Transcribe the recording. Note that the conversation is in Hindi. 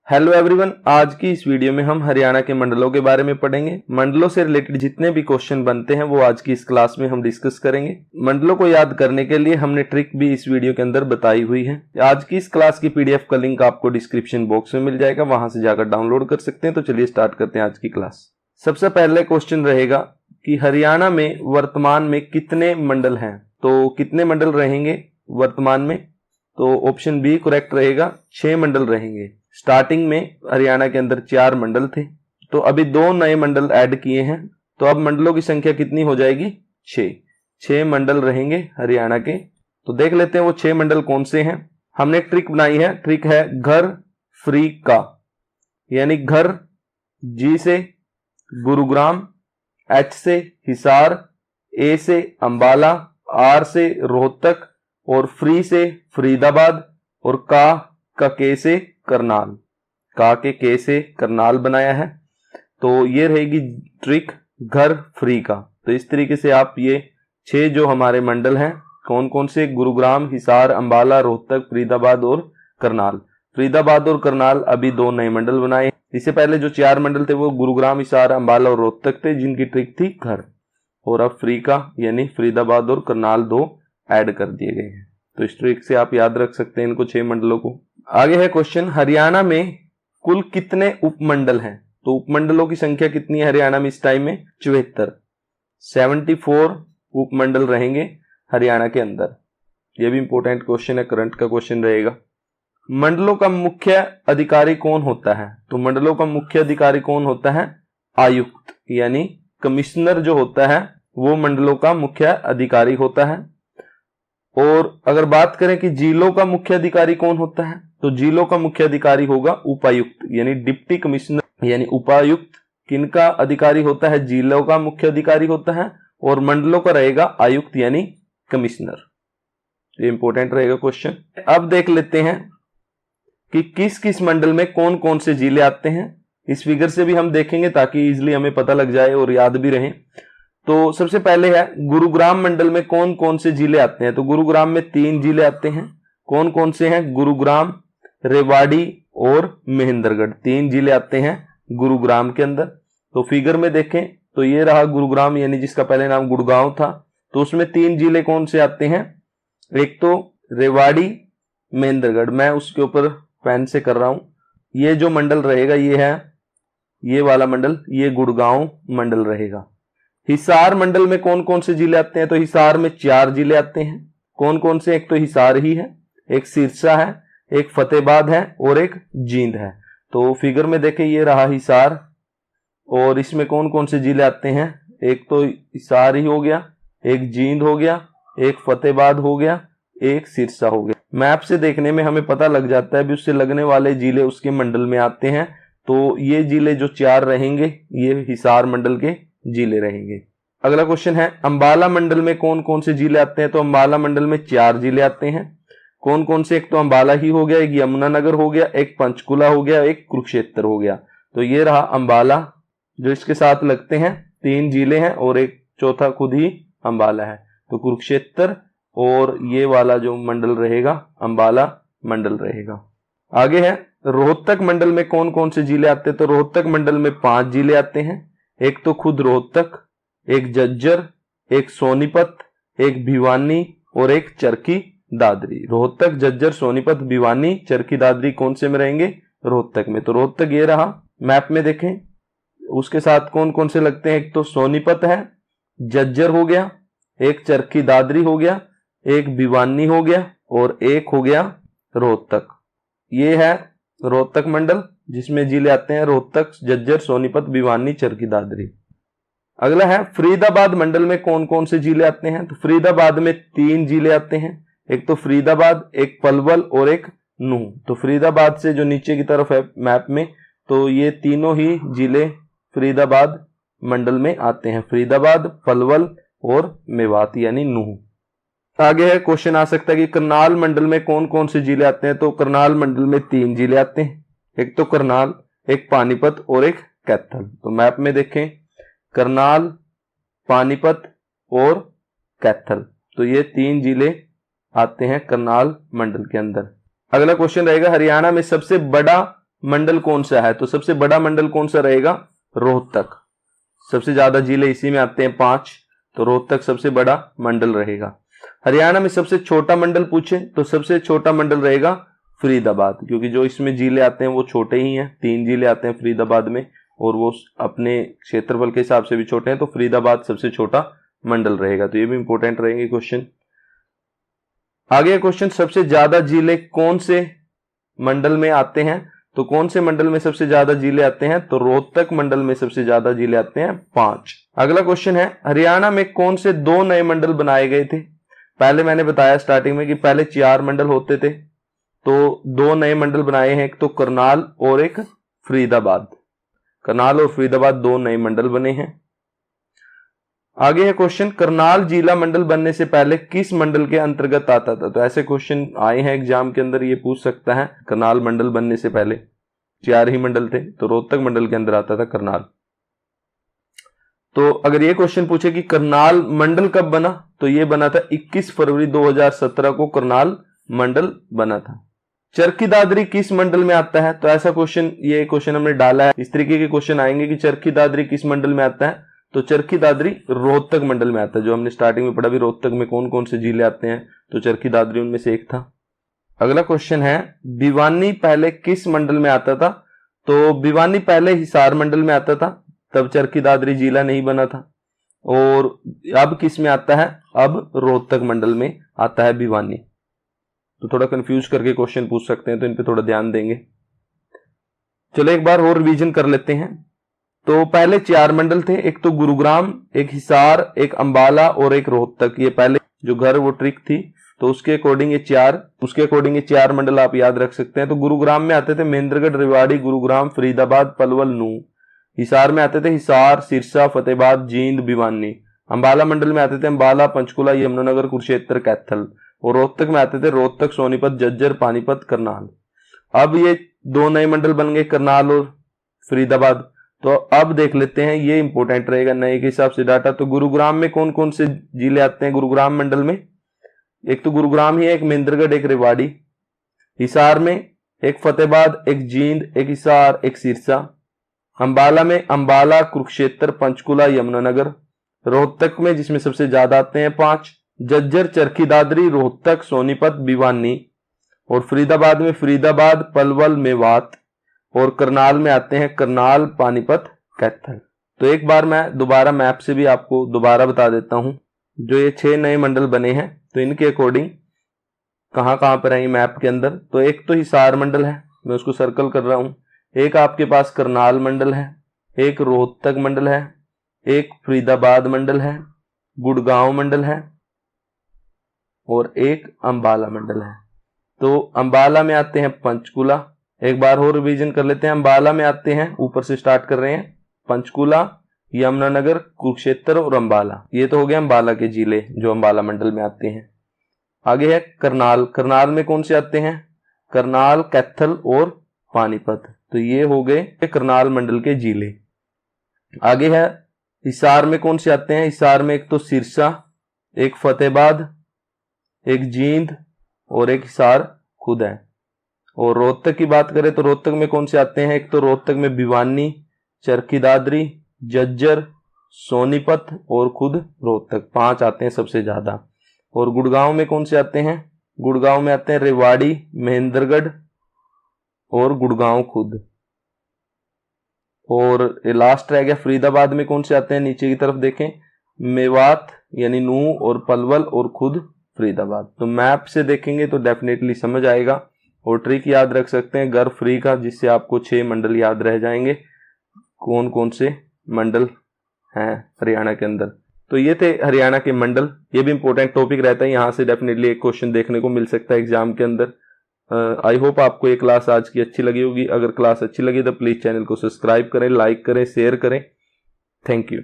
हेलो एवरीवन, आज की इस वीडियो में हम हरियाणा के मंडलों के बारे में पढ़ेंगे। मंडलों से रिलेटेड जितने भी क्वेश्चन बनते हैं वो आज की इस क्लास में हम डिस्कस करेंगे। मंडलों को याद करने के लिए हमने ट्रिक भी इस वीडियो के अंदर बताई हुई है। आज की इस क्लास की पीडीएफ का लिंक आपको डिस्क्रिप्शन बॉक्स में मिल जाएगा, वहां से जाकर डाउनलोड कर सकते हैं। तो चलिए स्टार्ट करते हैं आज की क्लास। सबसे पहले क्वेश्चन रहेगा कि हरियाणा में वर्तमान में कितने मंडल हैं। तो कितने मंडल रहेंगे वर्तमान में? तो ऑप्शन बी करेक्ट रहेगा, 6 मंडल रहेंगे। स्टार्टिंग में हरियाणा के अंदर 4 मंडल थे, तो अभी 2 नए मंडल ऐड किए हैं, तो अब मंडलों की संख्या कितनी हो जाएगी? 6 मंडल रहेंगे हरियाणा के। तो देख लेते हैं वो 6 मंडल कौन से हैं। हमने एक ट्रिक बनाई है, ट्रिक है घर फ्री का, यानी घर जी से गुरुग्राम, एच से हिसार, ए से अंबाला, आर से रोहतक और फ्री से फरीदाबाद और का के से करनाल, का के से करनाल बनाया है। तो ये रहेगी ट्रिक घर फ्री का। तो इस तरीके से आप ये 6 जो हमारे मंडल हैं कौन कौन से, गुरुग्राम, हिसार, अंबाला, रोहतक, फरीदाबाद और करनाल। फरीदाबाद और करनाल अभी 2 नए मंडल बनाए। इससे पहले जो 4 मंडल थे वो गुरुग्राम, हिसार, अंबाला और रोहतक थे, जिनकी ट्रिक थी घर। और अब फ्री का यानी फरीदाबाद और करनाल 2 ऐड कर दिए गए हैं। तो इस ट्रिक से आप याद रख सकते हैं इनको 6 मंडलों को। आगे है क्वेश्चन, हरियाणा में कुल कितने उपमंडल हैं? तो उपमंडलों की संख्या कितनी है हरियाणा में इस टाइम में? 74 उपमंडल रहेंगे हरियाणा के अंदर। यह भी इंपॉर्टेंट क्वेश्चन है, करंट का क्वेश्चन रहेगा। मंडलों का मुख्य अधिकारी कौन होता है? तो मंडलों का मुख्य अधिकारी कौन होता है? आयुक्त, यानी कमिश्नर जो होता है वो मंडलों का मुख्य अधिकारी होता है। और अगर बात करें कि जिलों का मुख्य अधिकारी कौन होता है, तो जिलों का मुख्य अधिकारी होगा उपायुक्त, यानी डिप्टी कमिश्नर यानी उपायुक्त किनका अधिकारी होता है? जिलों का मुख्य अधिकारी होता है। और मंडलों का रहेगा आयुक्त यानी कमिश्नर। ये इंपॉर्टेंट रहेगा क्वेश्चन। अब देख लेते हैं कि किस किस मंडल में कौन कौन से जिले आते हैं। इस फिगर से भी हम देखेंगे ताकि इजिली हमें पता लग जाए और याद भी रहे। तो सबसे पहले है गुरुग्राम मंडल में कौन कौन से जिले आते हैं। तो गुरुग्राम में 3 जिले आते हैं। कौन कौन से हैं? गुरुग्राम, रेवाड़ी और महेंद्रगढ़, 3 जिले आते हैं गुरुग्राम के अंदर। तो फिगर में देखें तो ये रहा गुरुग्राम, यानी जिसका पहले नाम गुड़गांव था। तो उसमें 3 जिले कौन से आते हैं? एक तो रेवाड़ी, महेंद्रगढ़। मैं उसके ऊपर पेन से कर रहा हूं। ये जो मंडल रहेगा ये है, ये वाला मंडल, ये गुड़गांव मंडल रहेगा। हिसार मंडल में कौन कौन से जिले आते हैं? तो हिसार में 4 जिले आते हैं। कौन कौन से? एक तो हिसार ही है, एक सिरसा है, एक फतेहाबाद है और एक जींद है। तो फिगर में देखें ये रहा हिसार, और इसमें कौन कौन से जिले आते हैं? एक तो हिसार ही हो गया, एक जींद हो गया, एक फतेहाबाद हो गया, एक सिरसा हो गया। मैप से देखने में हमें पता लग जाता है भी उससे लगने वाले जिले उसके मंडल में आते हैं। तो ये जिले जो 4 रहेंगे ये हिसार मंडल के जिले रहेंगे। अगला क्वेश्चन है, अंबाला मंडल में कौन कौन से जिले आते हैं? तो अंबाला मंडल में 4 जिले आते हैं। कौन कौन से? एक तो अंबाला ही हो गया, एक यमुनानगर हो गया, एक पंचकुला हो गया, एक कुरुक्षेत्र हो गया। तो ये रहा अंबाला, जो इसके साथ लगते हैं 3 जिले हैं और एक चौथा खुद ही अंबाला है। तो कुरुक्षेत्र और ये वाला जो मंडल रहेगा अंबाला मंडल रहेगा। आगे है रोहतक मंडल में कौन कौन से जिले आते हैं? तो रोहतक मंडल में 5 जिले आते हैं। एक तो खुद रोहतक, एक झज्जर, एक सोनीपत, एक भिवानी और एक चरखी दादरी। रोहतक, झज्जर, सोनीपत, भिवानी, चरखी दादरी कौन से में रहेंगे? रोहतक में। तो रोहतक ये रहा, मैप में देखें उसके साथ कौन कौन से लगते हैं? एक तो सोनीपत है, झज्जर हो गया, एक चरखी दादरी हो गया, एक भिवानी हो गया और एक हो गया रोहतक। ये है रोहतक मंडल जिसमें जिले आते हैं रोहतक, झज्जर, सोनीपत, भिवानी, चरखी दादरी। अगला है फरीदाबाद मंडल में कौन कौन से जिले आते हैं? तो फरीदाबाद में 3 जिले आते हैं। एक तो फरीदाबाद, एक पलवल और एक नूह। तो फरीदाबाद से जो नीचे की तरफ है मैप में, तो ये तीनों ही जिले फरीदाबाद मंडल में आते हैं, फरीदाबाद, पलवल और मेवात यानी नूह। आगे है क्वेश्चन आ सकता है कि करनाल मंडल में कौन कौन से जिले आते हैं? तो करनाल मंडल में 3 जिले आते हैं। एक तो करनाल, एक पानीपत और एक कैथल। तो मैप में देखें करनाल, पानीपत और कैथल, तो ये 3 जिले आते हैं करनाल मंडल के अंदर। अगला क्वेश्चन रहेगा, हरियाणा में सबसे बड़ा मंडल कौन सा है, तो सबसे बड़ा मंडल कौन सा रहेगा, रोहतक। सबसे ज्यादा जिले इसी में आते हैं 5, तो रोहतक सबसे बड़ा मंडल रहेगा। हरियाणा में सबसे छोटा मंडल पूछे तो सबसे छोटा मंडल रहेगा फरीदाबाद, क्योंकि जो इसमें जिले आते हैं वो छोटे ही हैं, 3 जिले आते हैं फरीदाबाद में और वो अपने क्षेत्रफल के हिसाब से भी छोटे हैं, तो फरीदाबाद सबसे छोटा मंडल रहेगा। तो ये भी इंपॉर्टेंट रहेंगे क्वेश्चन। आगे क्वेश्चन, सबसे ज्यादा जिले कौन से मंडल में आते हैं, तो कौन से मंडल में सबसे ज्यादा जिले आते हैं, तो रोहतक मंडल में सबसे ज्यादा जिले आते हैं 5। अगला क्वेश्चन है, हरियाणा में कौन से 2 नए मंडल बनाए गए थे। पहले मैंने बताया स्टार्टिंग में कि पहले 4 मंडल होते थे, तो 2 नए मंडल बनाए हैं, एक तो करनाल और एक फरीदाबाद। करनाल और फरीदाबाद 2 नए मंडल बने हैं। आगे है क्वेश्चन, करनाल जिला मंडल बनने से पहले किस मंडल के अंतर्गत आता था। तो ऐसे क्वेश्चन आए हैं एग्जाम के अंदर, ये पूछ सकता है। करनाल मंडल बनने से पहले 4 ही मंडल थे, तो रोहतक मंडल के अंदर आता था करनाल। तो अगर ये क्वेश्चन पूछे कि करनाल मंडल कब बना, तो ये बना था 21 फरवरी 2017 को करनाल मंडल बना था। चरखी दादरी किस मंडल में आता है, तो ऐसा क्वेश्चन, ये क्वेश्चन हमने डाला है। इस तरीके के क्वेश्चन आएंगे कि चरखी दादरी किस मंडल में आता है, तो चरखी दादरी रोहतक मंडल में आता है। जो हमने स्टार्टिंग में पढ़ा भी, रोहतक में कौन कौन से जिले आते हैं, तो चरखी दादरी उनमें से एक था। अगला क्वेश्चन है, भिवानी पहले किस मंडल में आता था, तो भिवानी पहले हिसार मंडल में आता था, तब चरखी दादरी जिला नहीं बना था। और अब किस में आता है, अब रोहतक मंडल में आता है भिवानी। तो थोड़ा कंफ्यूज करके क्वेश्चन पूछ सकते हैं, तो इन पे थोड़ा ध्यान देंगे। चलो एक बार और रिवीजन कर लेते हैं। तो पहले 4 मंडल थे, एक तो गुरुग्राम, एक हिसार, एक अंबाला और एक रोहतक। ये पहले जो घर वो ट्रिक थी, तो उसके अकॉर्डिंग ये 4 मंडल आप याद रख सकते हैं। तो गुरुग्राम में आते थे महेंद्रगढ़, रेवाड़ी, गुरुग्राम, फरीदाबाद, पलवल, नूंह। हिसार में आते थे हिसार, सिरसा, फतेहाबाद, जींद, भिवानी। अंबाला मंडल में आते थे अंबाला, पंचकुला, यमुनानगर, कुरुक्षेत्र, कैथल। और रोहतक में आते थे रोहतक, सोनीपत, झज्जर, पानीपत, करनाल। अब ये 2 नए मंडल बन गए, करनाल और फरीदाबाद। तो अब देख लेते हैं, ये इंपॉर्टेंट रहेगा नए के हिसाब से डाटा। तो गुरुग्राम में कौन कौन से जिले आते हैं गुरुग्राम मंडल में, एक तो गुरुग्राम ही है, एक महेंद्रगढ़, एक रेवाड़ी। हिसार में एक फतेहाबाद, एक जींद, एक हिसार, एक सिरसा। अंबाला में अंबाला, कुरुक्षेत्र, पंचकुला, यमुनानगर। रोहतक में जिसमें सबसे ज्यादा आते हैं 5, झज्जर, चरखी दादरी, रोहतक, सोनीपत, भिवानी। और फरीदाबाद में फरीदाबाद, पलवल, मेवात। और करनाल में आते हैं करनाल, पानीपत, कैथल। तो एक बार मैं दोबारा मैप से भी आपको दोबारा बता देता हूं, जो ये 6 नए मंडल बने हैं, तो इनके अकॉर्डिंग कहां कहां पर आएंगे मैप के अंदर। तो एक तो हिसार मंडल है, मैं उसको सर्कल कर रहा हूं। एक आपके पास करनाल मंडल है, एक रोहतक मंडल है, एक फरीदाबाद मंडल है, गुड़गांव मंडल है और एक अंबाला मंडल है। तो अंबाला में आते हैं पंचकुला। एक बार और रिवीजन कर लेते हैं। अंबाला में आते हैं, ऊपर से स्टार्ट कर रहे हैं, पंचकुला, यमुनानगर, कुरुक्षेत्र और अंबाला। ये तो हो गया अंबाला के जिले जो अंबाला मंडल में आते हैं। आगे है करनाल। करनाल में कौन से आते हैं, करनाल, कैथल और पानीपत। तो ये हो गए करनाल मंडल के जिले। आगे है हिसार में कौन से आते हैं, हिसार में एक तो सिरसा, एक फतेहाबाद, एक जींद और एक हिसार खुद है। और रोहतक की बात करें तो रोहतक में कौन से आते हैं, एक तो रोहतक में भिवानी, चरखी दादरी, झज्जर, सोनीपत और खुद रोहतक। 5 आते हैं सबसे ज्यादा। और गुड़गांव में कौन से आते हैं, गुड़गांव में आते हैं रेवाड़ी, महेंद्रगढ़ और गुड़गांव खुद। और लास्ट रह गया फरीदाबाद में कौन से आते हैं, नीचे की तरफ देखें, मेवात यानी नूंह और पलवल और खुद फरीदाबाद। तो मैप से देखेंगे तो डेफिनेटली समझ आएगा। और ट्रिक याद रख सकते हैं घर फ्री का, जिससे आपको 6 मंडल याद रह जाएंगे, कौन कौन से मंडल हैं हरियाणा के अंदर। तो ये थे हरियाणा के मंडल। ये भी इंपॉर्टेंट टॉपिक रहता है, यहाँ से डेफिनेटली एक क्वेश्चन देखने को मिल सकता है एग्जाम के अंदर। आई होप आपको ये क्लास आज की अच्छी लगी होगी। अगर क्लास अच्छी लगी तो प्लीज चैनल को सब्सक्राइब करें, लाइक करें, शेयर करें। Thank you.